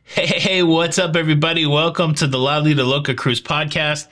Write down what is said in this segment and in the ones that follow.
Hey, what's up, everybody? Welcome to the La Vida Loca Cruise podcast.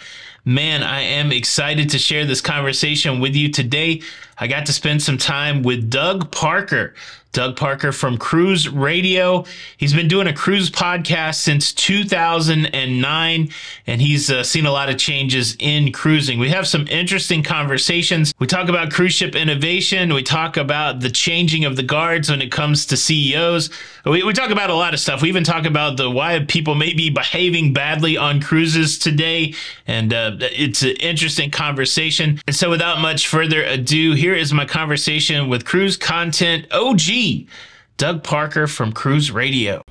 Man, I am excited to share this conversation with you today. I got to spend some time with Doug Parker. Doug Parker from Cruise Radio. He's been doing a cruise podcast since 2009, and he's seen a lot of changes in cruising. We have some interesting conversations. We talk about cruise ship innovation. We talk about the changing of the guards when it comes to CEOs. We talk about a lot of stuff. We even talk about why people may be behaving badly on cruises today, and it's an interesting conversation. And so without much further ado, here is my conversation with cruise content OG, Doug Parker from Cruise Radio.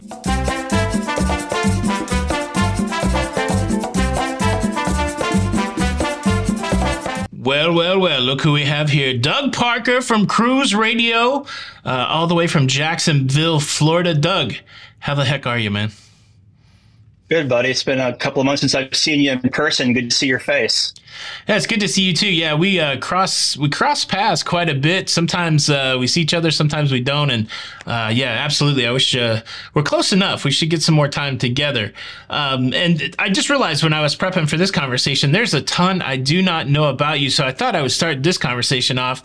Well, look who we have here. Doug Parker from Cruise Radio, all the way from Jacksonville, Florida. Doug, how the heck are you, man? Good, buddy. It's been a couple of months since I've seen you in person. Good to see your face. Yeah, it's good to see you too. Yeah, we cross paths quite a bit. Sometimes we see each other, sometimes we don't. And yeah, absolutely. I wish we're close enough. We should get some more time together. And I just realized when I was prepping for this conversation, there's a ton I do not know about you. So I thought I would start this conversation off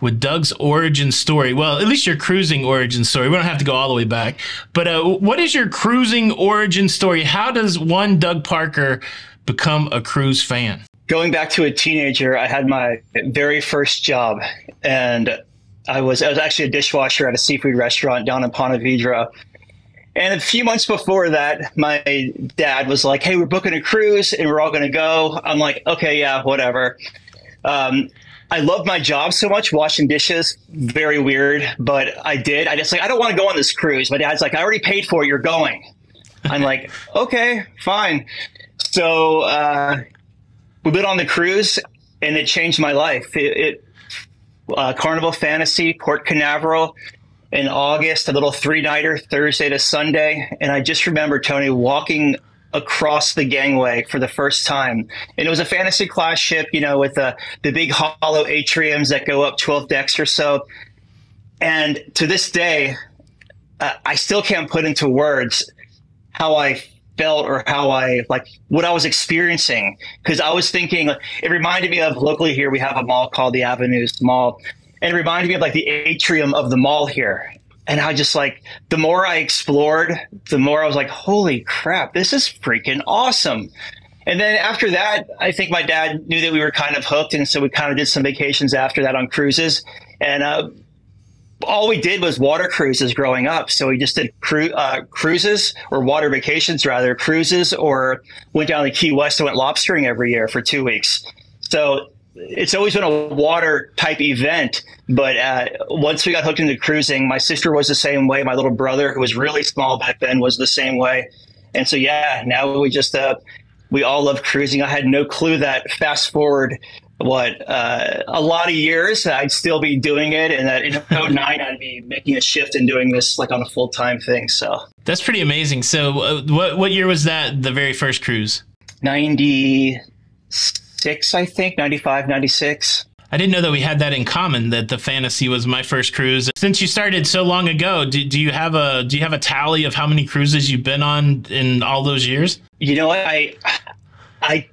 with Doug's origin story. Well, at least your cruising origin story. We don't have to go all the way back. But what is your cruising origin story? How does one Doug Parker become a cruise fan? Going back to a teenager, I had my very first job, and I was actually a dishwasher at a seafood restaurant down in Ponte Vedra. And a few months before that, my dad was like, "Hey, we're booking a cruise and we're all going to go." I'm like, "Okay, yeah, whatever." I love my job so much, washing dishes. Very weird, but I did. I just I don't want to go on this cruise. My dad's like, "I already paid for it. You're going." I'm like, "Okay, fine." So we've been on the cruise, and it changed my life. Carnival Fantasy, Port Canaveral in August, a little 3-nighter, Thursday to Sunday. And I just remember, Tony, walking across the gangway for the first time. And it was a fantasy class ship, with the big hollow atriums that go up 12 decks or so. And to this day, I still can't put into words how I felt or what I was experiencing. Because I was thinking, it reminded me of, locally here, we have a mall called the Avenues Mall. And it reminded me of the atrium of the mall here. And I just the more I explored, the more I was like, holy crap, this is freaking awesome. And then after that, I think my dad knew that we were kind of hooked. And so we kind of did some vacations after that on cruises. And all we did was water cruises growing up. So we just did cruises, or water vacations rather, cruises, or went down to Key West and went lobstering every year for 2 weeks. So it's always been a water type event. But once we got hooked into cruising, my sister was the same way. My little brother, who was really small back then, was the same way. And so, yeah, now we all love cruising. I had no clue that fast forward, a lot of years, I'd still be doing it. And that in 2009, I'd be making a shift and doing this on a full-time thing. So that's pretty amazing. So what year was that, the very first cruise? 96, I think, 95, 96. I didn't know that we had that in common, that the Fantasy was my first cruise. Since you started so long ago, do you have a tally of how many cruises you've been on in all those years? You know what? I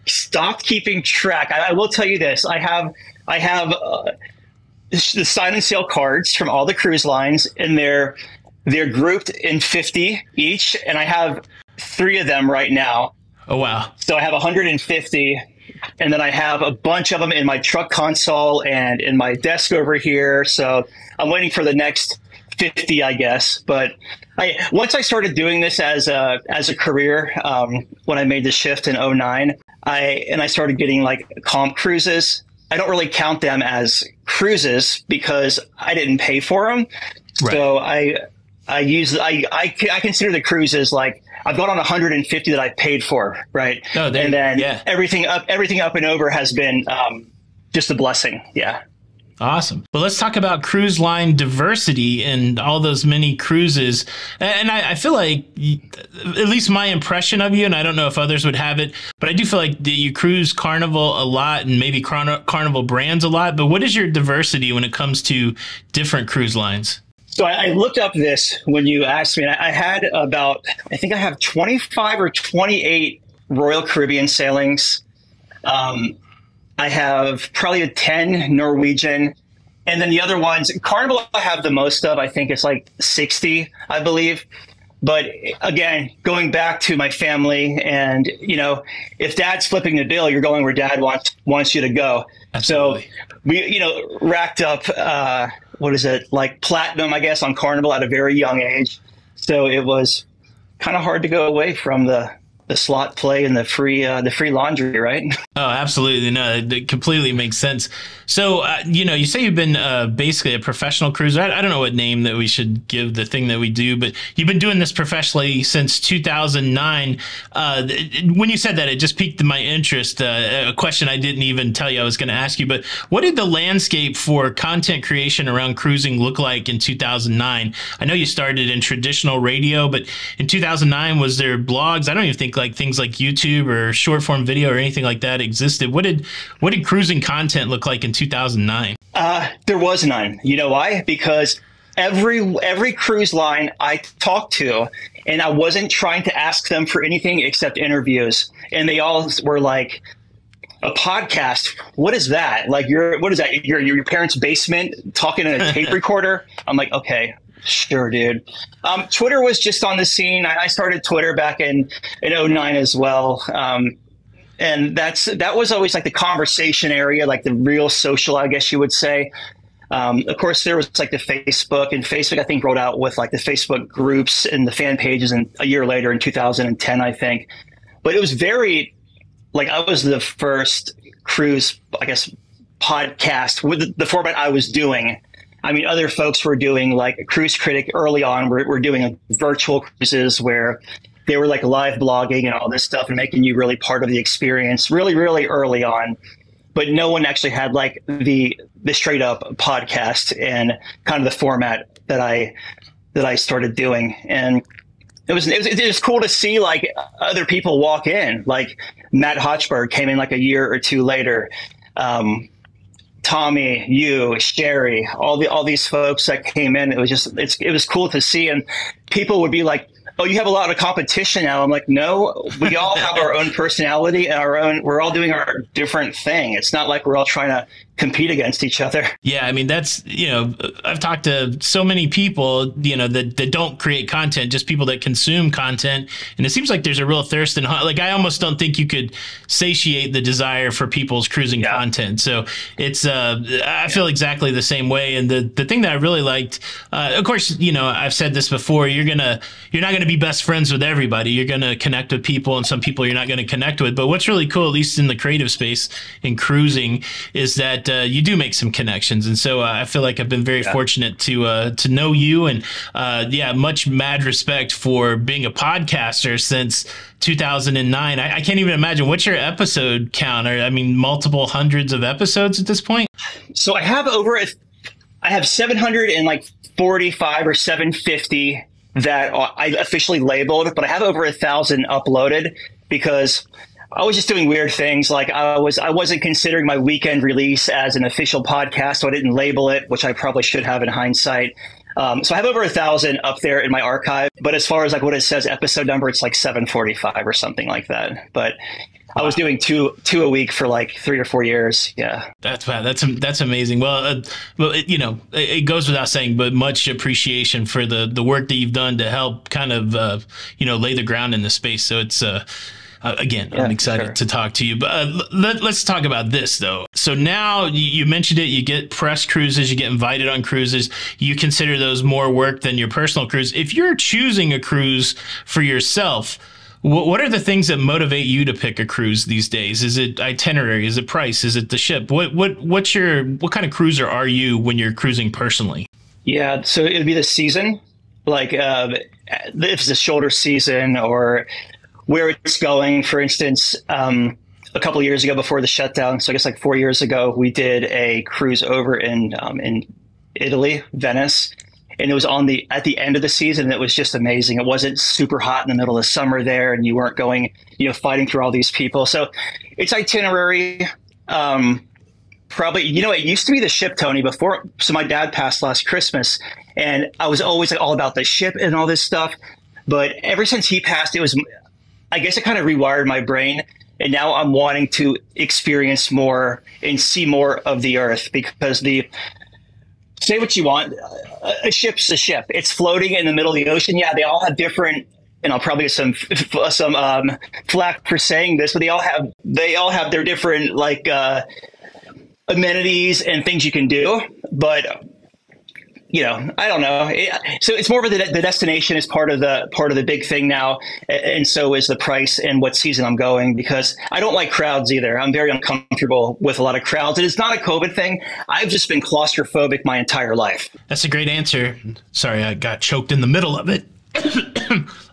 stopped keeping track. I will tell you this. I have the sign and sale cards from all the cruise lines, and they're grouped in 50 each, and I have 3 of them right now. Oh, wow. So I have 150. And then I have a bunch of them in my truck console and in my desk over here. So I'm waiting for the next 50, I guess. But once I started doing this as a career, when I made the shift in 2009, I started getting comp cruises. I don't really count them as cruises because I didn't pay for them. Right. So I consider the cruises I've gone on 150 that I paid for, right? Oh, and then yeah. everything up and over has been just a blessing. Yeah. Awesome. Well, let's talk about cruise line diversity and all those many cruises. And I feel like, at least my impression of you, and I don't know if others would have it, but I do feel like you cruise Carnival a lot and maybe Carnival brands a lot. But what is your diversity when it comes to different cruise lines? So I looked up this when you asked me. And I had about, I think I have 25 or 28 Royal Caribbean sailings. I have probably 10 Norwegian. And then the other ones, Carnival I have the most of. I think it's like 60, I believe. But again, going back to my family, and if dad's flipping the bill, you're going where dad wants you to go. Absolutely. So we racked up what is it, like platinum, I guess, on Carnival at a very young age. So it was kind of hard to go away from the slot play and the free laundry, right? Oh, absolutely. No, it completely makes sense. So, you say you've been basically a professional cruiser. I don't know what name that we should give the thing that we do, but you've been doing this professionally since 2009. When you said that, it just piqued my interest. A question I didn't even tell you I was going to ask you, but what did the landscape for content creation around cruising look like in 2009? I know you started in traditional radio, but in 2009, was there blogs? I don't even think like things like YouTube or short form video or anything like that existed. What did cruising content look like in 2009? There was none. You know why? Because every cruise line I talked to, and I wasn't trying to ask them for anything except interviews, and they all were like, a podcast? What is that? Like, what is that? Your parents' basement talking in a tape recorder? I'm like, okay. Sure, dude. Twitter was just on the scene. I started Twitter back in 2009 as well. And that was always like the conversation area, like the real social, I guess you would say. Of course, there was like the Facebook, and Facebook, I think, rolled out with like the Facebook groups and the fan pages, and a year later in 2010, I think. But it was very, like, I was the first cruise, I guess, podcast with the format I was doing. I mean, other folks were doing like a Cruise Critic early on. We're doing virtual cruises where they were like live blogging and all this stuff and making you really part of the experience really, really early on. But no one actually had like the straight up podcast and kind of the format that I started doing. And it was cool to see like other people walk in. Like Matt Hotchberg came in like a year or two later. Tommy, you, Sherry, all these folks that came in. It was cool to see. And people would be like, oh, you have a lot of competition now. I'm like, no, we all have our own personality and we're all doing our different thing. It's not like we're all trying to compete against each other. Yeah, I mean, that's, I've talked to so many people, that don't create content, just people that consume content. And it seems like there's a real thirst and like, I almost don't think you could satiate the desire for people's cruising content. So it's, I feel exactly the same way. And the thing that I really liked, of course, I've said this before, you're not going to be best friends with everybody. You're going to connect with people, and some people you're not going to connect with. But what's really cool, at least in the creative space in cruising, is that you do make some connections. And so I feel like I've been very fortunate to know you, and much mad respect for being a podcaster since 2009. I can't even imagine. What's your episode count? I mean, multiple hundreds of episodes at this point? So I have I have 745 or 750 that I officially labeled, but I have over 1,000 uploaded because I was just doing weird things. Like I wasn't considering my weekend release as an official podcast, so I didn't label it, which I probably should have in hindsight. So I have over 1,000 up there in my archive, but as far as like what it says episode number, it's like 745 or something like that. But I was doing two a week for like 3 or 4 years. Yeah. That's amazing. Well, it goes without saying, but much appreciation for the work that you've done to help kind of, lay the ground in the space. So it's, again, I'm excited to talk to you, but let's talk about this though. So now you mentioned it, you get press cruises, you get invited on cruises. You consider those more work than your personal cruise. If you're choosing a cruise for yourself, what are the things that motivate you to pick a cruise these days? Is it itinerary? Is it price? Is it the ship? What kind of cruiser are you when you're cruising personally? Yeah, so it'd be the season, like if it's a shoulder season or where it's going. For instance, a couple of years ago before the shutdown, so I guess like 4 years ago, we did a cruise over in Italy, Venice. And it was at the end of the season, and it was just amazing. It wasn't super hot in the middle of summer there, and you weren't going, fighting through all these people. So it's itinerary. Probably, it used to be the ship, Tony, before. So my dad passed last Christmas, and I was always like all about the ship and all this stuff. But ever since he passed, I guess it kind of rewired my brain. And now I'm wanting to experience more and see more of the earth, because say what you want, a ship's a ship. It's floating in the middle of the ocean. Yeah, they all have different, and I'll probably get some flack for saying this, but they all have their different amenities and things you can do. But I don't know. So it's more of the destination is part of the big thing now, and so is the price and what season I'm going, because I don't like crowds either. I'm very uncomfortable with a lot of crowds, and it's not a COVID thing. I've just been claustrophobic my entire life. That's a great answer. Sorry, I got choked in the middle of it.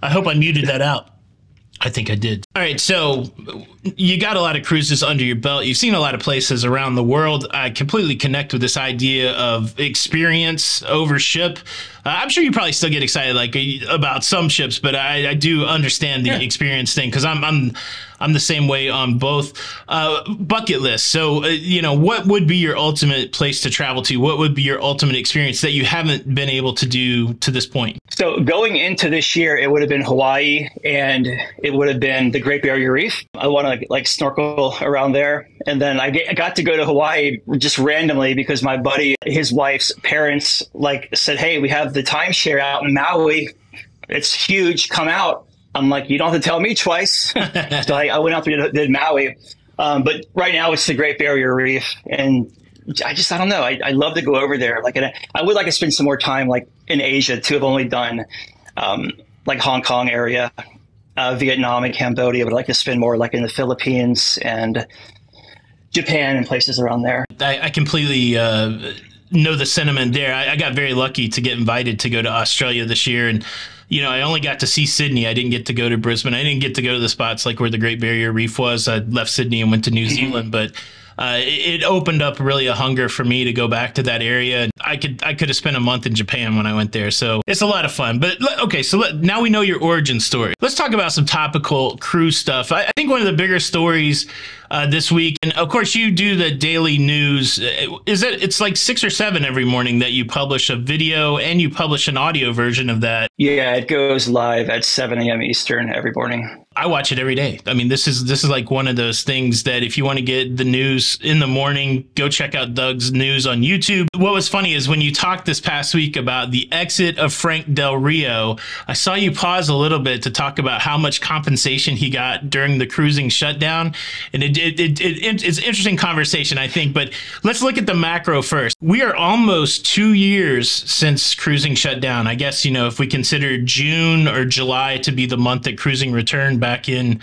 I hope I muted that out. I think I did. All right, so you got a lot of cruises under your belt. You've seen a lot of places around the world. I completely connect with this idea of experience over ship. I'm sure you probably still get excited about some ships, but I do understand the experience thing, because I'm the same way on both. Bucket list. So, what would be your ultimate place to travel to? What would be your ultimate experience that you haven't been able to do to this point? So going into this year, it would have been Hawaii, and it would have been the Great Barrier Reef. I want to snorkel around there. And then I got to go to Hawaii just randomly because my buddy, his wife's parents said, "Hey, we have the timeshare out in Maui. It's huge. Come out." I'm like, "You don't have to tell me twice." So I went out there and did Maui. But right now it's the Great Barrier Reef. And I don't know. I love to go over there. I would like to spend some more time in Asia too. I've only done Hong Kong area, Vietnam and Cambodia. But I'd like to spend more in the Philippines and Japan and places around there. I completely know the sentiment there. I got very lucky to get invited to go to Australia this year, and I only got to see Sydney. I didn't get to go to Brisbane. I didn't get to go to the spots where the Great Barrier Reef was. I left Sydney and went to New Zealand, but it opened up really a hunger for me to go back to that area. I could have spent a month in Japan when I went there, so it's a lot of fun. But okay, so now we know your origin story. Let's talk about some topical cruise stuff. I think one of the bigger stories this week, and of course you do the daily news, it's 6 or 7 every morning that you publish a video and you publish an audio version of that. Yeah, it goes live at 7 a.m. Eastern every morning. I watch it every day. I mean, this is one of those things that if you want to get the news in the morning, go check out Doug's news on YouTube. What was funny is when you talked this past week about the exit of Frank Del Rio, I saw you pause a little bit to talk about how much compensation he got during the cruising shutdown. And it's an interesting conversation, I think, but let's look at the macro first. We are almost 2 years since cruising shut down. I guess, if we consider June or July to be the month that cruising returned back in,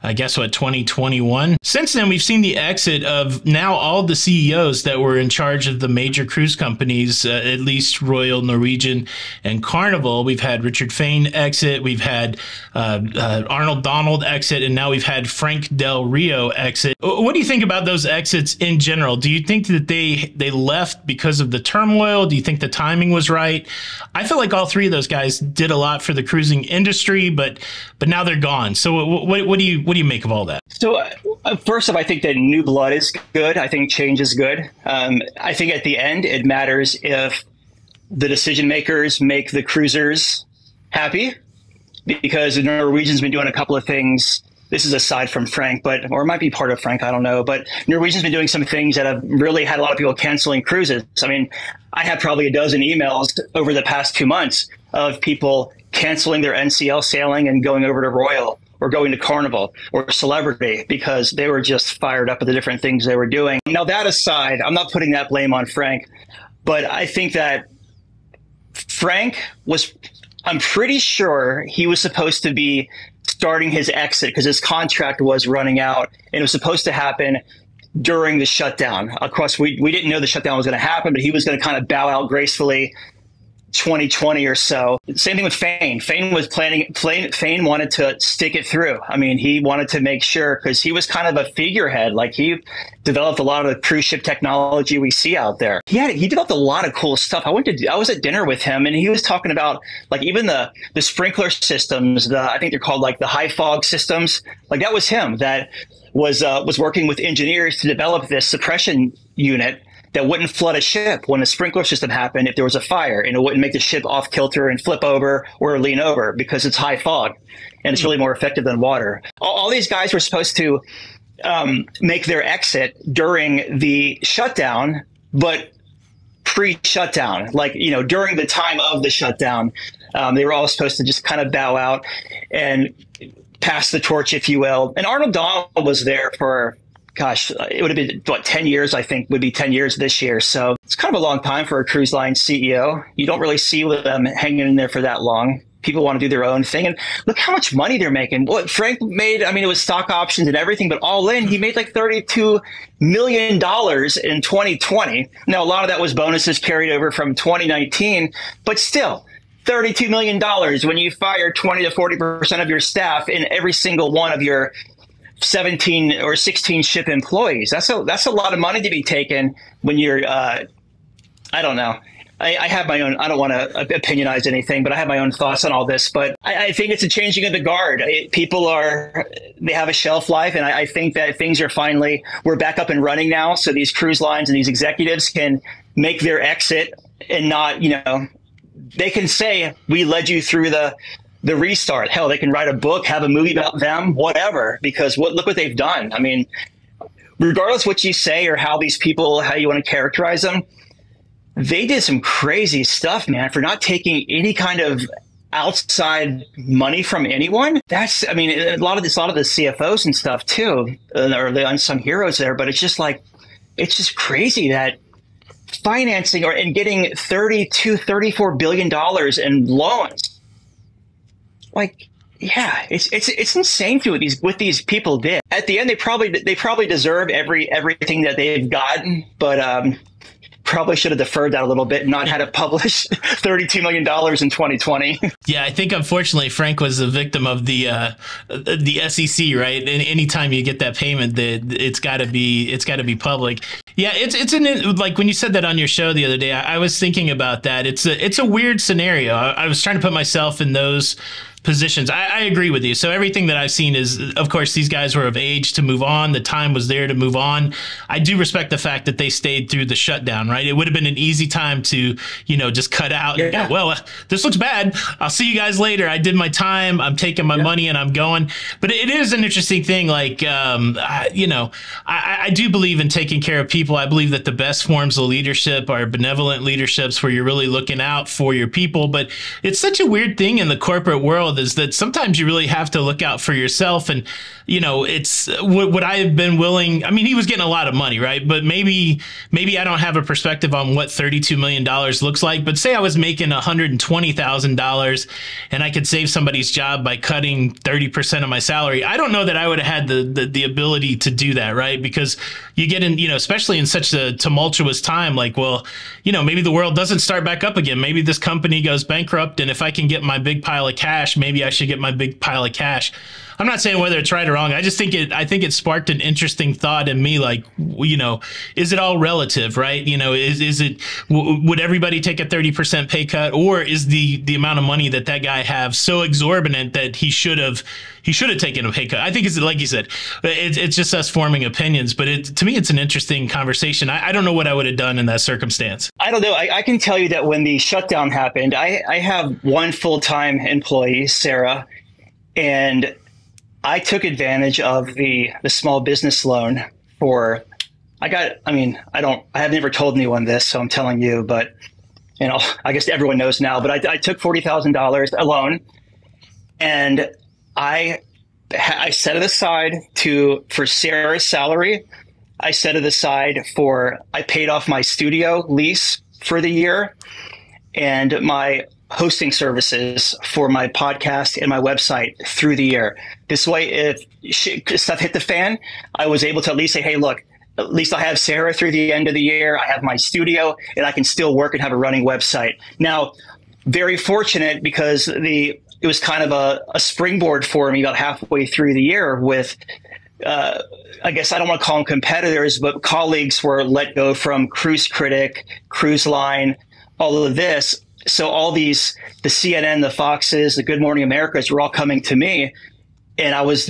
I guess, 2021. Since then, we've seen the exit of now all the CEOs that were in charge of the major cruise companies, at least Royal, Norwegian, and Carnival. We've had Richard Fain exit. We've had Arnold Donald exit. And now we've had Frank Del Rio exit. What do you think about those exits in general? Do you think that they left because of the turmoil? Do you think the timing was right? I feel like all three of those guys did a lot for the cruising industry, but now they're gone. So what do you make of all that? So first off, I think that new blood is good. I think change is good. I think at the end, it matters if the decision makers make the cruisers happy, because the Norwegian's been doing a couple of things. This is aside from Frank, or it might be part of Frank, I don't know. But Norwegian's been doing some things that have really had a lot of people canceling cruises. I mean, I had probably a dozen emails over the past 2 months of people canceling their NCL sailing and going over to Royal or going to Carnival or Celebrity because they were just fired up with the different things they were doing. Now, that aside, I'm not putting that blame on Frank, but I think that Frank I'm pretty sure he was supposed to be starting his exit because his contract was running out, and it was supposed to happen during the shutdown. Of course, we didn't know the shutdown was going to happen, but he was going to kind of bow out gracefully 2020 or so. Same thing with Fane. Fane wanted to stick it through. I mean, he wanted to make sure, because he was kind of a figurehead. Like, he developed a lot of the cruise ship technology we see out there. He developed a lot of cool stuff. I was at dinner with him, and he was talking about, like, even the sprinkler systems, I think they're called like the high fog systems. Like, that was him that was working with engineers to develop this suppression unit that wouldn't flood a ship when a sprinkler system happened if there was a fire, and it wouldn't make the ship off kilter and flip over or lean over, because it's high fog and it's really more effective than water. All these guys were supposed to make their exit during the shutdown, but pre-shutdown, like, during the time of the shutdown, they were all supposed to just kind of bow out and pass the torch, if you will. And Arnold Donald was there for, gosh, it would have been, 10 years, I think, would be 10 years this year. So it's kind of a long time for a cruise line CEO. You don't really see them hanging in there for that long. People want to do their own thing. And look how much money they're making. What Frank made, I mean, it was stock options and everything, but all in, he made like $32 million in 2020. Now, a lot of that was bonuses carried over from 2019, but still, $32 million when you fire 20 to 40% of your staff in every single one of your 17 or 16 ship employees. That's a lot of money to be taken when you're, I don't know. I have my own, I don't want to opinionize anything, but I have my own thoughts on all this. But I think it's a changing of the guard. They have a shelf life. And I think that things are we're back up and running now. So these cruise lines and these executives can make their exit and not, they can say, we led you through the restart. Hell, they can write a book, have a movie about them, whatever, because look what they've done. I mean, regardless what you say or how you want to characterize them, they did some crazy stuff, man, for not taking any kind of outside money from anyone. A lot of the CFOs and stuff too, are the unsung heroes there, but it's just crazy that financing and getting $34 billion in loans. Like, yeah, it's insane to what these people did. At the end, they probably deserve everything that they've gotten, but probably should have deferred that a little bit and not had it published $32 million in 2020. Yeah, I think unfortunately Frank was a victim of the SEC, right? And anytime you get that payment, it's got to be public. Yeah, it's like when you said that on your show the other day, I was thinking about that. It's a weird scenario. I was trying to put myself in those positions. I agree with you. So everything that I've seen is, of course, these guys were of age to move on. The time was there to move on. I do respect the fact that they stayed through the shutdown, right? It would have been an easy time to, just cut out. Yeah. Well, this looks bad. I'll see you guys later. I did my time. I'm taking my money and I'm going. But it is an interesting thing. Like, I do believe in taking care of people. I believe that the best forms of leadership are benevolent leaderships where you're really looking out for your people. But it's such a weird thing in the corporate world is that sometimes you really have to look out for yourself. And, it's what I have been willing. I mean, he was getting a lot of money, right? But maybe I don't have a perspective on what $32 million looks like. But say I was making $120,000 and I could save somebody's job by cutting 30% of my salary. I don't know that I would have had the ability to do that, right? Because you get in, especially in such a tumultuous time, like, well, maybe the world doesn't start back up again. Maybe this company goes bankrupt. And if I can get my big pile of cash, maybe I should get my big pile of cash. I'm not saying whether it's right or wrong. I just think it sparked an interesting thought in me. Like, is it all relative, right? Would everybody take a 30% pay cut, or is the amount of money that guy have so exorbitant that he should have taken a pay cut? I think it's like you said, it's just us forming opinions, but to me, it's an interesting conversation. I don't know what I would have done in that circumstance. I don't know. I can tell you that when the shutdown happened, I have one full-time employee, Sarah, and I took advantage of the small business loan I have never told anyone this, so I'm telling you, but I guess everyone knows now, but I took $40,000 a loan, and I set it aside for Sarah's salary. I set it aside I paid off my studio lease for the year and my hosting services for my podcast and my website through the year. This way, if stuff hit the fan, I was able to at least say, hey, look, at least I have Sarah through the end of the year. I have my studio and I can still work and have a running website. Now, very fortunate because it was kind of a springboard for me about halfway through the year with, I guess I don't want to call them competitors, but colleagues were let go from Cruise Critic, Cruise Line, all of this. So all these, the CNN, the Foxes, the Good Morning Americas were all coming to me. And I was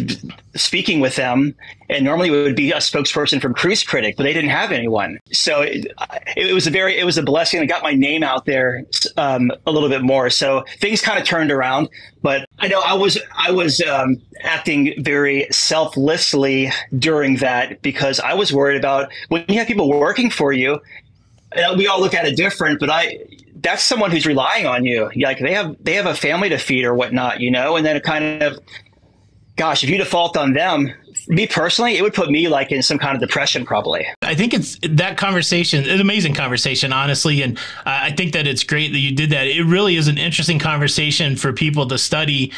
speaking with them, and normally it would be a spokesperson from Cruise Critic, but they didn't have anyone. So it was a blessing. I got my name out there a little bit more. So things kind of turned around. But I know I was acting very selflessly during that because I was worried about when you have people working for you. We all look at it different, but that's someone who's relying on you. Like they have a family to feed or whatnot, and then it kind of. Gosh, if you default on them, me personally, it would put me like in some kind of depression, probably. I think it's that conversation, an amazing conversation, honestly. And I think that it's great that you did that. It really is an interesting conversation for people to study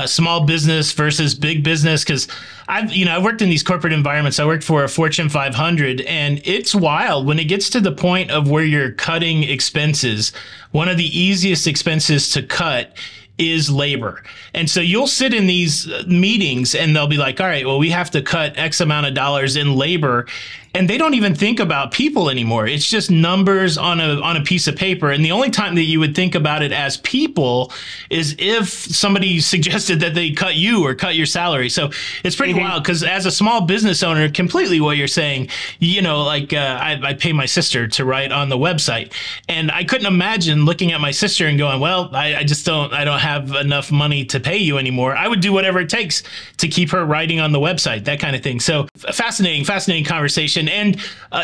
small business versus big business. Because I've worked in these corporate environments. I worked for a Fortune 500, and it's wild when it gets to the point of where you're cutting expenses. One of the easiest expenses to cut is labor. And so you'll sit in these meetings and they'll be like, all right, well, we have to cut X amount of dollars in labor. And they don't even think about people anymore. It's just numbers on a piece of paper. And the only time that you would think about it as people is if somebody suggested that they cut you or cut your salary. So it's pretty wild because as a small business owner, completely what you're saying, I pay my sister to write on the website. And I couldn't imagine looking at my sister and going, well, I don't have enough money to pay you anymore. I would do whatever it takes to keep her writing on the website, that kind of thing. So fascinating conversation. And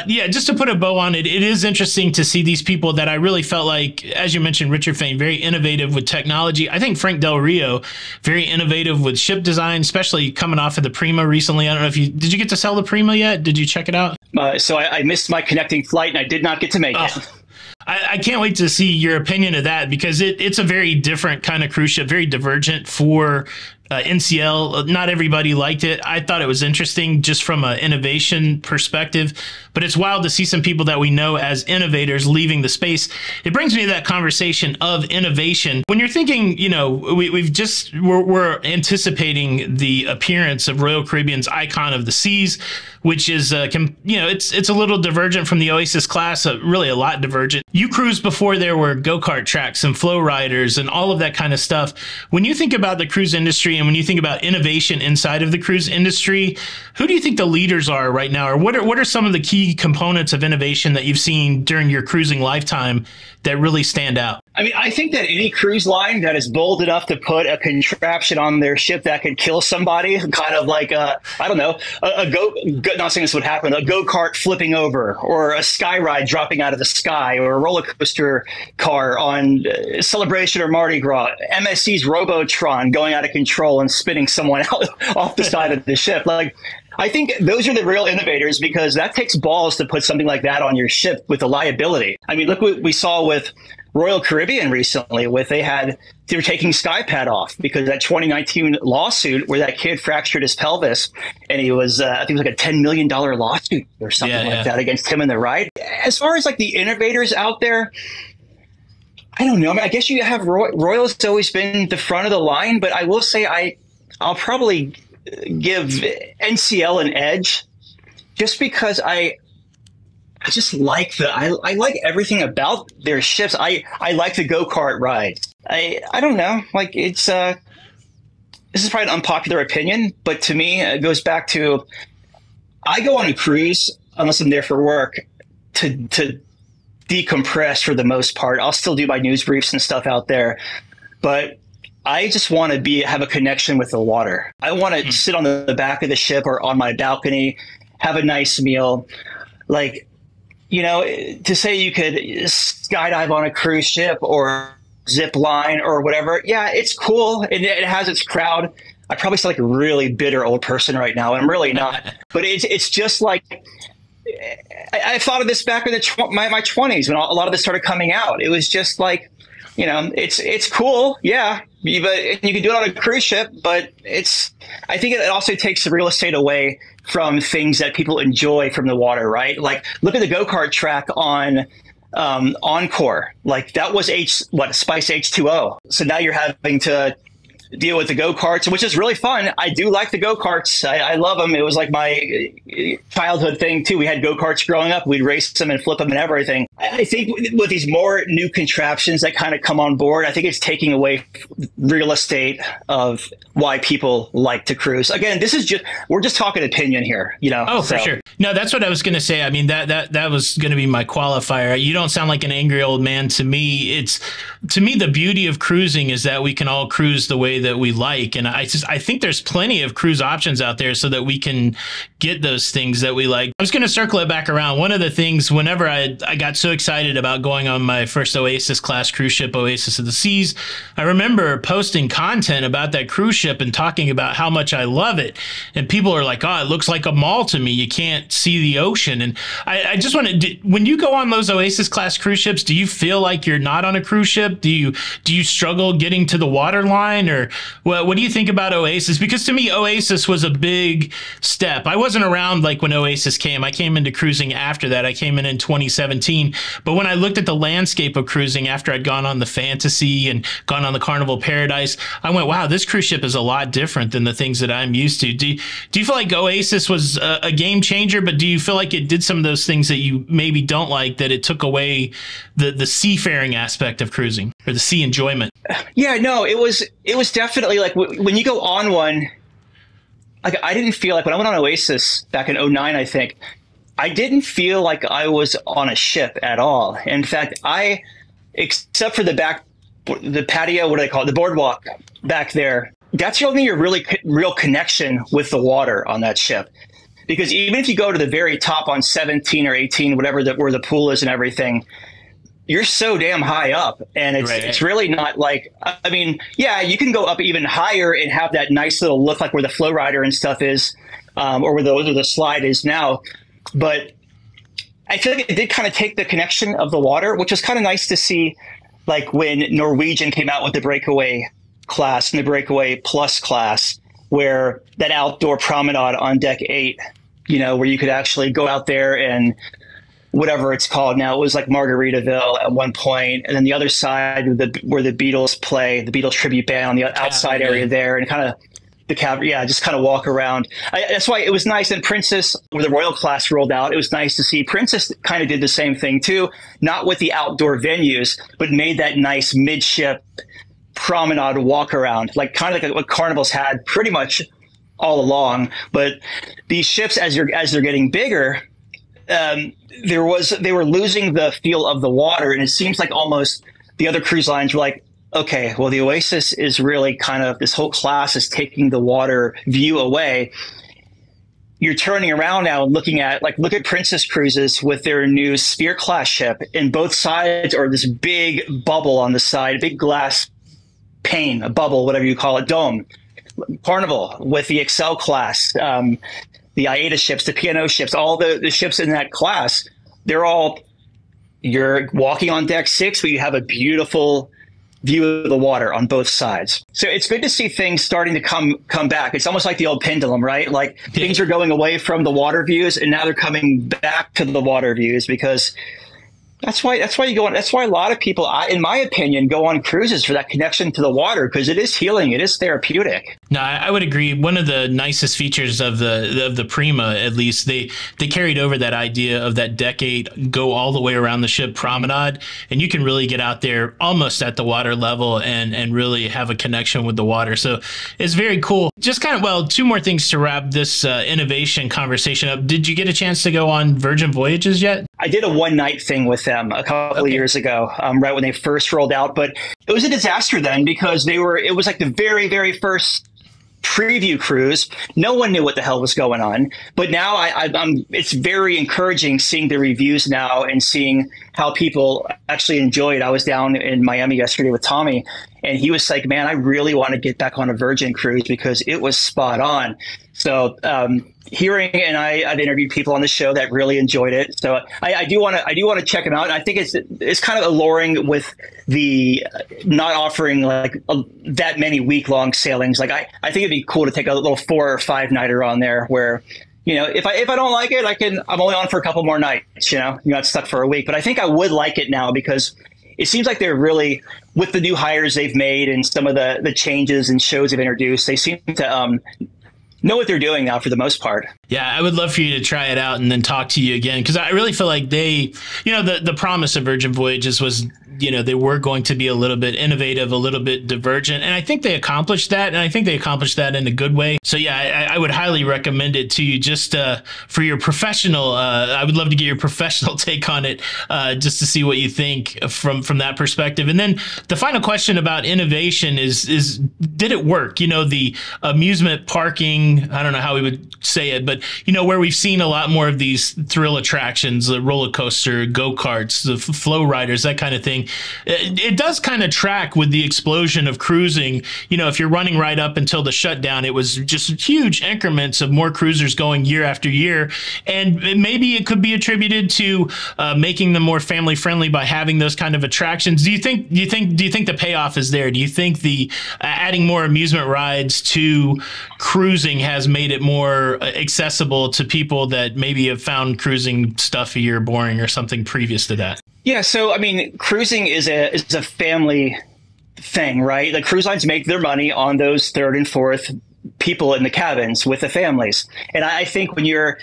just to put a bow on it, it is interesting to see these people that I really felt like, as you mentioned, Richard Fain, very innovative with technology. I think Frank Del Rio, very innovative with ship design, especially coming off of the Prima recently. I don't know if did you get to sell the Prima yet? Did you check it out? So I missed my connecting flight and I did not get to make it. I can't wait to see your opinion of that because it's a very different kind of cruise ship, very divergent for NCL. Not everybody liked it. I thought it was interesting just from an innovation perspective, but it's wild to see some people that we know as innovators leaving the space. It brings me to that conversation of innovation. When you're thinking, we're anticipating the appearance of Royal Caribbean's Icon of the Seas, which is, it's a little divergent from the Oasis class, really a lot divergent. You cruised before there were go-kart tracks and flow riders and all of that kind of stuff. When you think about the cruise industry and when you think about innovation inside of the cruise industry, who do you think the leaders are right now? Or what are some of the key components of innovation that you've seen during your cruising lifetime that really stand out? I mean, I think that any cruise line that is bold enough to put a contraption on their ship that could kill somebody, kind of like, not saying this would happen, a go-kart flipping over or a sky ride dropping out of the sky or a roller coaster car on Celebration or Mardi Gras, MSC's Robotron going out of control and spinning someone out off the side of the ship. Like, I think those are the real innovators because that takes balls to put something like that on your ship with the liability. I mean, look what we saw with Royal Caribbean recently they were taking SkyPad off because that 2019 lawsuit where that kid fractured his pelvis and he was, I think it was like a $10 million lawsuit or something like that against him and the ride. As far as like the innovators out there, I don't know. I mean, I guess you have Royal's always been the front of the line, but I will say I'll probably give NCL an edge just because I just like I like everything about their ships. I like the go-kart rides. I don't know. Like it's this is probably an unpopular opinion, but to me it goes back to I go on a cruise unless I'm there for work to decompress for the most part. I'll still do my news briefs and stuff out there, but I just want to have a connection with the water. I want to sit on the back of the ship or on my balcony, have a nice meal. Like, to say you could skydive on a cruise ship or zip line or whatever. Yeah, it's cool. And it has its crowd. I probably sound like a really bitter old person right now. And I'm really not. But it's just like, I thought of this back in my 20s when a lot of this started coming out. It was just like, it's cool. Yeah. But you can do it on a cruise ship, but I think it also takes the real estate away from things that people enjoy from the water, right? Like look at the go-kart track on Encore. Like that was Spice H2O. So now you're having to deal with the go-karts, which is really fun. I do like the go-karts. I love them. It was like my childhood thing too. We had go-karts growing up. We'd race them and flip them and everything. I think with these more new contraptions that kind of come on board, I think it's taking away real estate of why people like to cruise. Again, we're just talking opinion here, you know? Oh, for sure. No, that's what I was going to say. I mean, that was going to be my qualifier. You don't sound like an angry old man to me. To me, the beauty of cruising is that we can all cruise the way that we like. And I think there's plenty of cruise options out there so that we can get those things that we like. I was going to circle it back around. One of the things, whenever I got so excited about going on my first Oasis class cruise ship, Oasis of the Seas, I remember posting content about that cruise ship and talking about how much I love it. And people are like, oh, it looks like a mall to me. You can't see the ocean. And I just want to, when you go on those Oasis class cruise ships, do you feel like you're not on a cruise ship? Do you struggle getting to the water line? Or what do you think about Oasis? Because to me, Oasis was a big step. I wasn't around like when Oasis came. I came into cruising after that. I came in 2017. But when I looked at the landscape of cruising after I'd gone on the Fantasy and gone on the Carnival Paradise, I went, wow, this cruise ship is a lot different than the things that I'm used to. Do you feel like Oasis was a game changer, but do you feel like it did some of those things that you maybe don't like, that it took away the seafaring aspect of cruising or the sea enjoyment? Yeah, no, it was definitely like when you go on one, like I didn't feel like when I went on Oasis back in '09, I think, I didn't feel like I was on a ship at all. In fact, except for the patio, what do they call it? The boardwalk back there. That's the only real connection with the water on that ship. Because even if you go to the very top on 17 or 18, whatever where the pool is and everything, you're so damn high up. And it's really not like, I mean, yeah, you can go up even higher and have that nice little look like where the flow rider and stuff is, or where the slide is now. But I feel like it did kind of take the connection of the water, which was kind of nice to see, like when Norwegian came out with the Breakaway class and the Breakaway Plus class, where that outdoor promenade on deck 8, you know, where you could actually go out there and whatever it's called now, it was like Margaritaville at one point, and then the other side where the Beatles play, the Beatles tribute band on the outside area there, and kind of the cab, just kind of walk around. That's why it was nice. And Princess, where the Royal class rolled out, it was nice to see. Princess kind of did the same thing too, not with the outdoor venues, but made that nice midship promenade walk around, like kind of like what Carnival's had pretty much all along. But these ships, as they're getting bigger, they were losing the feel of the water, and it seems like almost the other cruise lines were like, okay, well, the Oasis is really kind of, this whole class is taking the water view away. You're turning around now and looking at, like, look at Princess Cruises with their new Sphere class ship, and both sides are this big bubble on the side, a big glass pane, a bubble, whatever you call it, dome. Carnival with the Excel class, the Aida ships, the P&O ships, all the ships in that class, you're walking on deck 6, but you have a beautiful view of the water on both sides. So it's good to see things starting to come back. It's almost like the old pendulum, right? Like things are going away from the water views, and now they're coming back to the water views, because that's why you go on. That's why a lot of people, in my opinion, go on cruises for that connection to the water, because it is healing. It is therapeutic. No, I would agree. One of the nicest features of the Prima, at least, they carried over that idea of that decade, go all the way around the ship promenade, and you can really get out there almost at the water level and really have a connection with the water. So it's very cool. Just kind of, well, two more things to wrap this innovation conversation up. Did you get a chance to go on Virgin Voyages yet? I did a one-night thing with them a couple of years ago, right when they first rolled out. But it was a disaster then, because it was like the very, very first preview cruise. No one knew what the hell was going on. But now it's very encouraging seeing the reviews now and seeing how people actually enjoy it. I was down in Miami yesterday with Tommy, and he was like, man, I really want to get back on a Virgin cruise because it was spot on. So hearing, and I've interviewed people on the show that really enjoyed it. So I do want to check them out. And I think it's kind of alluring with the not offering like that many week-long sailings. Like I think it'd be cool to take a little 4 or 5 nighter on there where if I don't like it, I'm only on for a couple more nights. You're not stuck for a week. But I think I would like it now because it seems like they're really, with the new hires they've made and some of the changes and shows they've introduced, they seem to know what they're doing now for the most part. Yeah, I would love for you to try it out and then talk to you again, because I really feel like the promise of Virgin Voyages was, they were going to be a little bit innovative, a little bit divergent. And I think they accomplished that. And I think they accomplished that in a good way. So yeah, I would highly recommend it to you just for your professional. I would love to get your professional take on it, just to see what you think from that perspective. And then the final question about innovation is did it work? The amusement parking, I don't know how we would say it, but where we've seen a lot more of these thrill attractions, the roller coaster, go-karts, the flow riders, that kind of thing. It does kind of track with the explosion of cruising. If you're running right up until the shutdown, it was just huge increments of more cruisers going year after year. And maybe it could be attributed to making them more family friendly by having those kind of attractions. Do you think the payoff is there? Do you think the adding more amusement rides to cruising has made it more accessible to people that maybe have found cruising stuffy or boring or something previous to that? Yeah, so I mean, cruising is a family thing, right? The cruise lines make their money on those third and fourth people in the cabins with the families, and I think when you're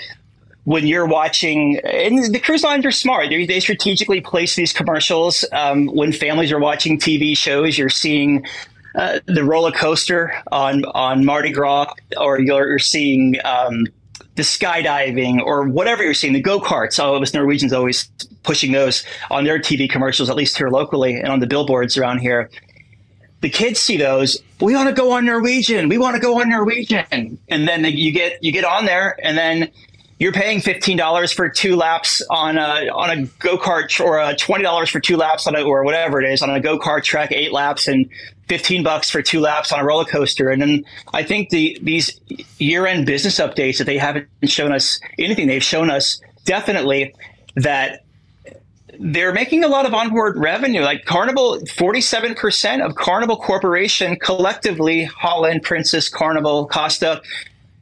watching, and the cruise lines are smart. They strategically place these commercials when families are watching TV shows. You're seeing the roller coaster on Mardi Gras, or you're seeing the skydiving, or whatever you're seeing, the go-karts. All of us Norwegians always pushing those on their TV commercials, at least here locally and on the billboards around here. The kids see those. We want to go on Norwegian. We want to go on Norwegian. And then you get on there, and then you're paying $15 for 2 laps on a go-kart, or $20 for 2 laps or whatever it is on a go-kart track, 8 laps, and $15 for 2 laps on a roller coaster. And then I think these year-end business updates, that they haven't shown us anything, they've shown us definitely that they're making a lot of onboard revenue. Like Carnival, 47% of Carnival Corporation collectively, Holland, Princess, Carnival, Costa,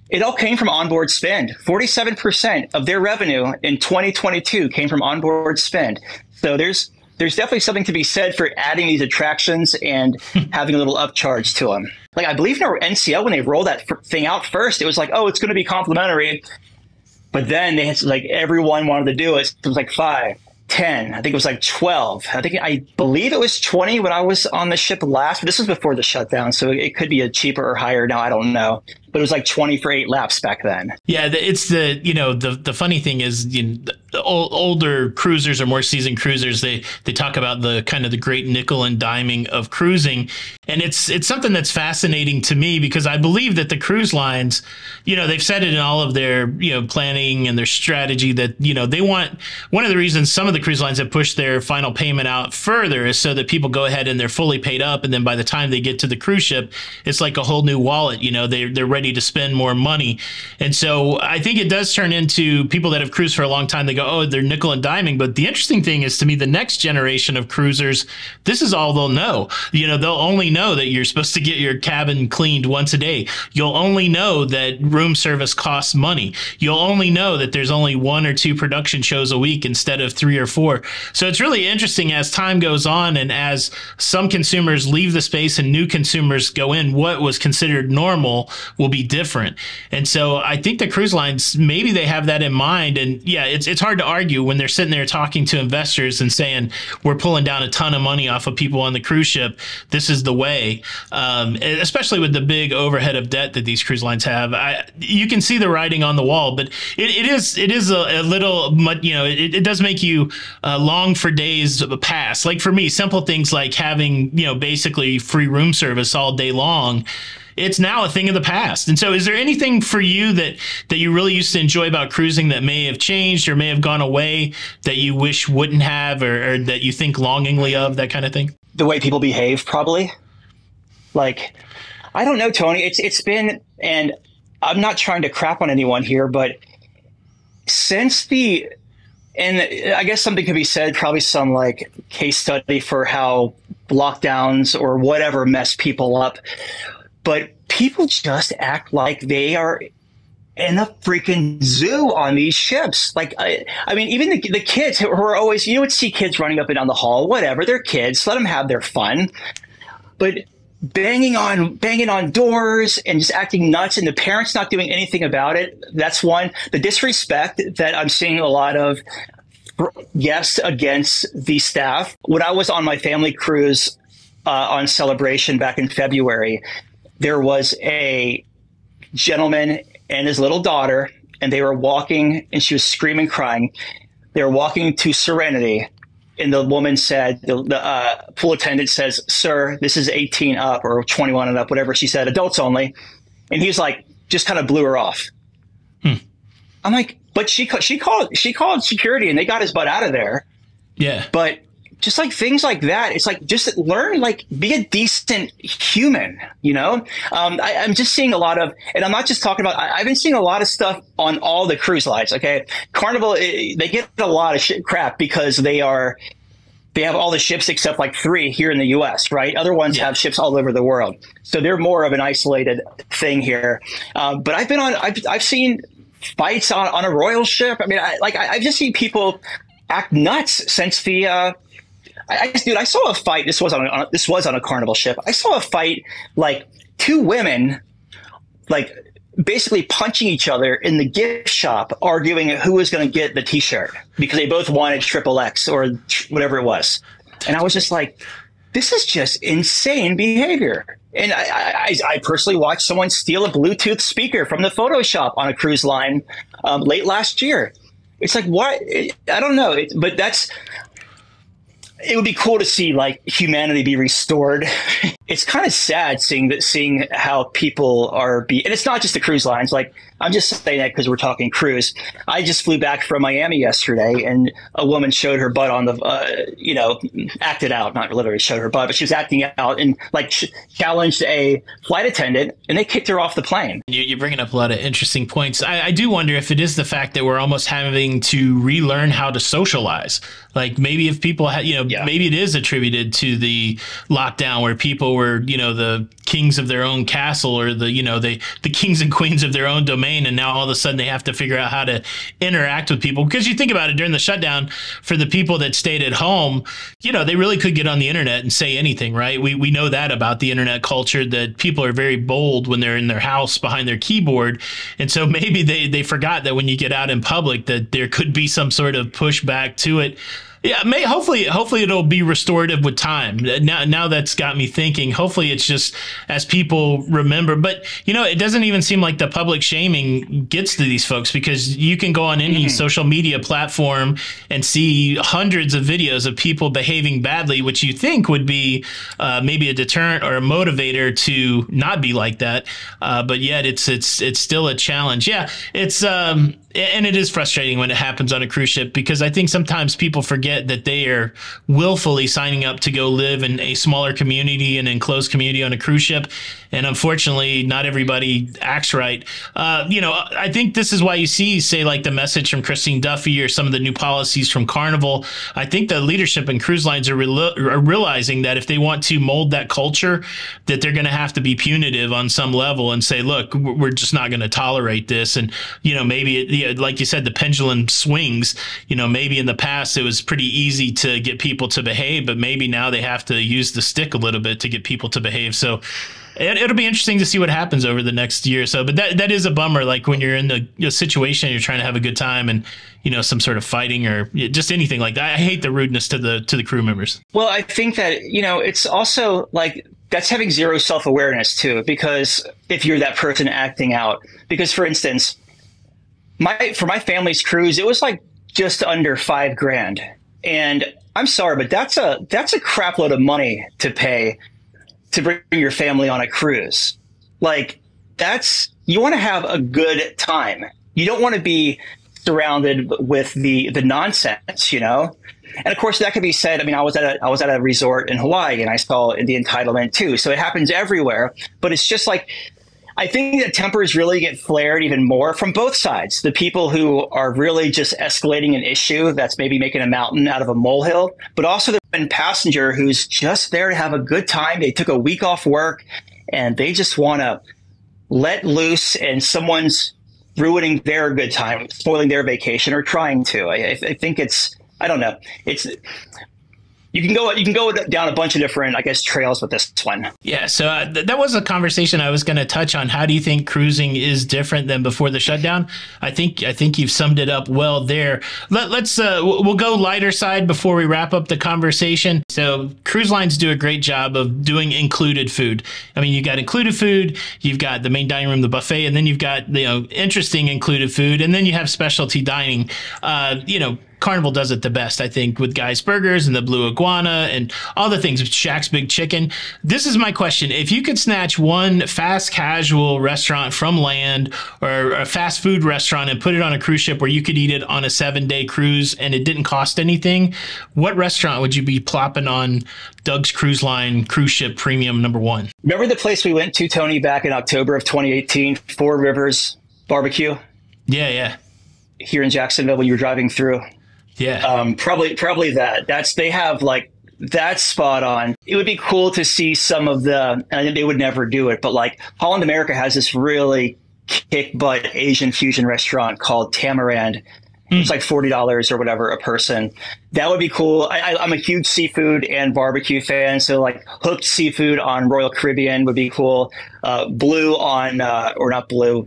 it all came from onboard spend. 47% of their revenue in 2022 came from onboard spend. So there's definitely something to be said for adding these attractions and having a little upcharge to them. Like I believe in our NCL, when they rolled that thing out first, it was like, oh, it's going to be complimentary. But then they had, like, everyone wanted to do it. It was like 5, 10. I think it was like 12. I believe it was 20 when I was on the ship last. But this was before the shutdown, so it could be a cheaper or higher now. I don't know. But it was like 20 for 8 laps back then. Yeah, it's the funny thing is, the older cruisers or more seasoned cruisers, they talk about the kind of the great nickel and diming of cruising, and it's something that's fascinating to me, because I believe that the cruise lines, they've said it in all of their planning and their strategy that they want. One of the reasons some of the cruise lines have pushed their final payment out further is so that people go ahead and they're fully paid up, and then by the time they get to the cruise ship, it's like a whole new wallet. They're ready to spend more money. And so I think it does turn into people that have cruised for a long time. They go, oh, they're nickel and diming. But the interesting thing is, to me, the next generation of cruisers, this is all they'll know. They'll only know that you're supposed to get your cabin cleaned once a day. You'll only know that room service costs money. You'll only know that there's only 1 or 2 production shows a week instead of 3 or 4. So it's really interesting as time goes on, and as some consumers leave the space and new consumers go in, what was considered normal will be different. And so I think the cruise lines, maybe they have that in mind. And yeah, it's hard to argue when they're sitting there talking to investors and saying, we're pulling down a ton of money off of people on the cruise ship. This is the way, especially with the big overhead of debt that these cruise lines have. You can see the writing on the wall, but it is a little, it does make you long for days pass. Like for me, simple things like having, basically free room service all day long, it's now a thing of the past. And so is there anything for you that you really used to enjoy about cruising that may have changed or may have gone away that you wish wouldn't have, or that you think longingly of, that kind of thing? The way people behave, probably. Like, I don't know, Tony. It's been, and I'm not trying to crap on anyone here, but and I guess something could be said, probably some like case study for how lockdowns or whatever mess people up. But people just act like they are in a freaking zoo on these ships. Like, I mean, even the kids who are always, you would see kids running up and down the hall, whatever, they're kids, let them have their fun. But banging on doors and just acting nuts, and the parents not doing anything about it. That's one. The disrespect that I'm seeing a lot of, yes, against the staff. When I was on my family cruise on Celebration back in February, there was a gentleman and his little daughter, and they were walking, and she was screaming, crying. They were walking to Serenity, and the woman said, the pool attendant says, "Sir, this is 18 up or 21 and up," whatever she said, adults only. And he was like, just kind of blew her off. I'm like, but she called security, and they got his butt out of there. Yeah. But just like things like that, it's like, just learn, like, be a decent human, you know? I'm just seeing a lot of, and I'm not just talking about, I've been seeing a lot of stuff on all the cruise lines, okay? Carnival, they get a lot of crap because they have all the ships except like 3 here in the US, right? Other ones have ships all over the world. So they're more of an isolated thing here. But I've seen fights on a royal ship. I mean, I've just seen people act nuts since the, dude, I saw a fight. This was on a Carnival ship. I saw a fight, like 2 women, like basically punching each other in the gift shop, arguing who was going to get the T-shirt because they both wanted XXX or whatever it was. And I was just like, this is just insane behavior. And I personally watched someone steal a Bluetooth speaker from the photo shop on a cruise line late last year. It's like, what? I don't know. But it would be cool to see, like, humanity be restored. It's kind of sad seeing how people are and it's not just the cruise lines. Like, I'm just saying that because we're talking cruise. I just flew back from Miami yesterday, and a woman showed her butt on the, acted out, not literally showed her butt, but she was acting out and like challenged a flight attendant, and they kicked her off the plane. You're bringing up a lot of interesting points. I do wonder if it is the fact that we're almost having to relearn how to socialize. Like, maybe if people maybe it is attributed to the lockdown where people were, the kings of their own castle, or the kings and queens of their own domain. And now all of a sudden they have to figure out how to interact with people. Because you think about it, during the shutdown, for the people that stayed at home, they really could get on the internet and say anything, right? We know that about the internet culture, that people are very bold when they're in their house behind their keyboard. And so maybe they forgot that when you get out in public, that there could be some sort of pushback to it. Yeah, hopefully it'll be restorative with time. Now that's got me thinking. Hopefully it's just as people remember. But, it doesn't even seem like the public shaming gets to these folks, because you can go on any social media platform and see hundreds of videos of people behaving badly, which you think would be maybe a deterrent or a motivator to not be like that. But yet it's still a challenge. Yeah, and it is frustrating when it happens on a cruise ship, because I think sometimes people forget that they are willfully signing up to go live in a smaller community, an enclosed community on a cruise ship. And unfortunately, not everybody acts right. I think this is why you see, say, like the message from Christine Duffy or some of the new policies from Carnival. I think the leadership in cruise lines are realizing that if they want to mold that culture, that they're going to have to be punitive on some level and say, look, we're just not going to tolerate this. And, maybe like you said, the pendulum swings. Maybe in the past it was pretty easy to get people to behave, but maybe now they have to use the stick a little bit to get people to behave. So it'll be interesting to see what happens over the next year or so. But that is a bummer. Like, when you're in the situation, you're trying to have a good time, and some sort of fighting or just anything like that. I hate the rudeness to the crew members. Well, I think that it's also like, that's having zero self-awareness too, because if you're that person acting out, because for instance, for my family's cruise, it was like just under $5,000, and I'm sorry, but that's a crap load of money to pay to bring your family on a cruise. Like, you want to have a good time. You don't want to be surrounded with the nonsense, And of course, that could be said. I mean, I was at a resort in Hawaii, and I saw the entitlement too. So it happens everywhere. But it's just like, I think that tempers really get flared even more from both sides. The people who are really just escalating an issue that's maybe making a mountain out of a molehill, but also the passenger who's just there to have a good time. They took a week off work and they just want to let loose, and someone's ruining their good time, spoiling their vacation, or trying to. I think I don't know. You can go down a bunch of different, I guess, trails with this one. Yeah, so that was a conversation I was going to touch on. How do you think cruising is different than before the shutdown? I think you've summed it up well there. We'll go lighter side before we wrap up the conversation. So cruise lines do a great job of doing included food. I mean, you got included food, you've got the main dining room, the buffet, and then you've got interesting included food, and then you have specialty dining. Carnival does it the best, I think, with Guy's Burgers and the Blue Iguana and all the things, Shaq's Big Chicken. This is my question. If you could snatch one fast casual restaurant from land or a fast food restaurant and put it on a cruise ship where you could eat it on a 7-day cruise and it didn't cost anything, what restaurant would you be plopping on Doug's Cruise Line cruise ship premium #1? Remember the place we went to, Tony, back in October of 2018, Four Rivers Barbecue? Yeah. Here in Jacksonville when you were driving through? Yeah. Probably that. They have like that's spot on. It would be cool to see some of and they would never do it, but like Holland America has this really kick butt Asian fusion restaurant called Tamarind. It's like $40 or whatever a person. That would be cool. I'm a huge seafood and barbecue fan, so like hooked seafood on Royal Caribbean would be cool. Blue on or not Blue.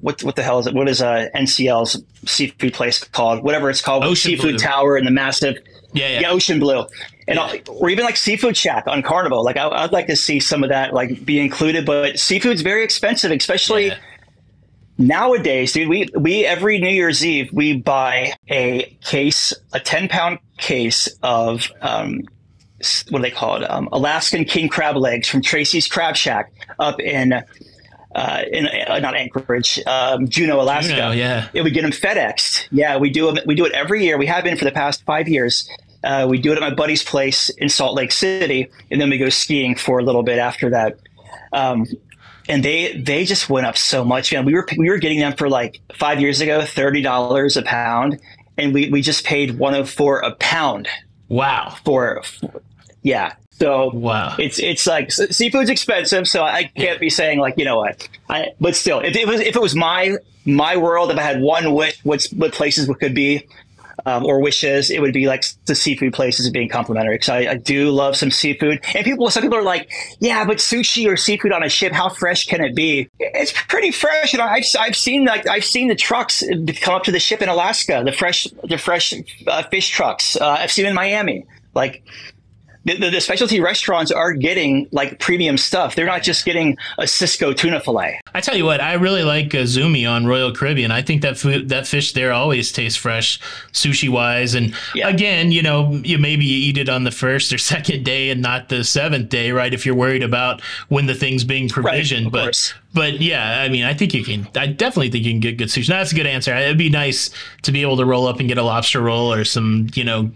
What the hell is it? What is NCL's seafood place called? Whatever it's called. Ocean Seafood Blue. Tower and the massive. Yeah, Ocean Blue. And or even like Seafood Shack on Carnival. Like I'd like to see some of that like be included, but seafood's very expensive, especially. Yeah. Nowadays, dude, we every New Year's Eve we buy a 10-pound case of what do they call it? Alaskan king crab legs from Tracy's Crab Shack up in not Anchorage, Juneau, Alaska. Juneau, yeah. We get them FedExed. Yeah, we do it every year. We have been for the past 5 years. We do it at my buddy's place in Salt Lake City, and then we go skiing for a little bit after that. And they just went up so much. Man, we were getting them for like 5 years ago, $30 a pound, and we just paid $104 a pound. Wow. Yeah. So wow. It's like seafood's expensive, so I can't be saying like what. But still, if it was my world, if I had one wish, what places could be. Or wishes, it would be like the seafood places being complimentary, because I do love some seafood. And some people are like, yeah, but sushi or seafood on a ship, how fresh can it be? It's pretty fresh. I've seen the trucks come up to the ship in Alaska, the fresh fish trucks. I've seen in Miami. Like the specialty restaurants are getting like premium stuff. They're not just getting a Cisco tuna fillet. I tell you what, I really like Zumi on Royal Caribbean. I think that fish there always tastes fresh, sushi wise. And again, you maybe eat it on the first or second day and not the 7th day, right? If you're worried about when the thing's being provisioned. Right, but yeah, I mean, I definitely think you can get good sushi. Now, that's a good answer. It'd be nice to be able to roll up and get a lobster roll or some,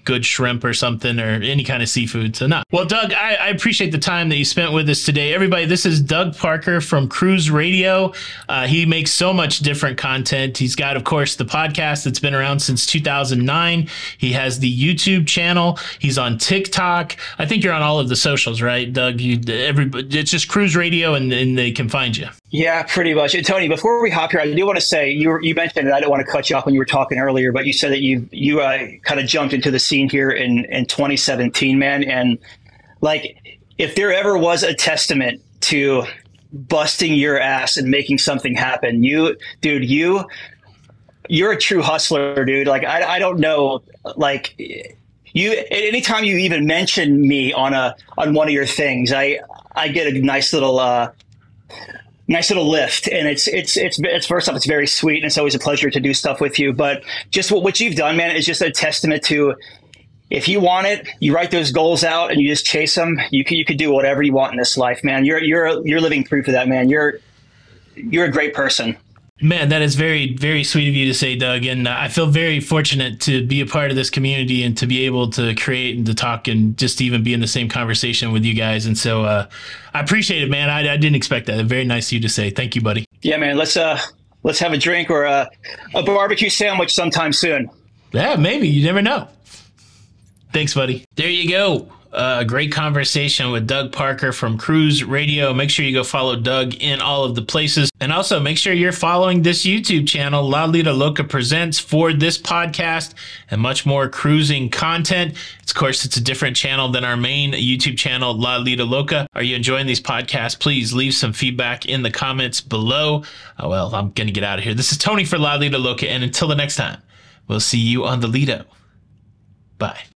good shrimp or something, or any kind of seafood. So no. Well, Doug, I appreciate the time that you spent with us today. Everybody, this is Doug Parker from Cruise Radio. He makes so much different content. He's got, of course, the podcast that's been around since 2009. He has the YouTube channel. He's on TikTok. I think you're on all of the socials, right, Doug? It's just Cruise Radio, and they can find you. Yeah, pretty much. And Tony, before we hop here, I do want to say you mentioned it. I don't want to cut you off when you were talking earlier, but you said that you kind of jumped into the scene here in 2017, man. And like, if there ever was a testament to busting your ass and making something happen, you're a true hustler, dude. Like, I don't know, like anytime you even mention me on one of your things, I get a nice little lift, and it's first off, it's very sweet, and it's always a pleasure to do stuff with you. But just what you've done, man, is just a testament to, if you want it, you write those goals out and you just chase them. You could do whatever you want in this life, man. You're living proof of that, man. You're a great person. Man, that is very, very sweet of you to say, Doug. And I feel very fortunate to be a part of this community and to be able to create and to talk and just even be in the same conversation with you guys. And so I appreciate it, man. I didn't expect that. Very nice of you to say. Thank you, buddy. Yeah, man. Let's have a drink or a barbecue sandwich sometime soon. Yeah, maybe. You never know. Thanks, buddy. There you go. A great conversation with Doug Parker from Cruise Radio. Make sure you go follow Doug in all of the places. And also make sure you're following this YouTube channel, La Lita Loca Presents, for this podcast and much more cruising content. Of course, it's a different channel than our main YouTube channel, La Lita Loca. Are you enjoying these podcasts? Please leave some feedback in the comments below. Well, I'm going to get out of here. This is Tony for La Lita Loca, and until the next time, we'll see you on the Lido. Bye.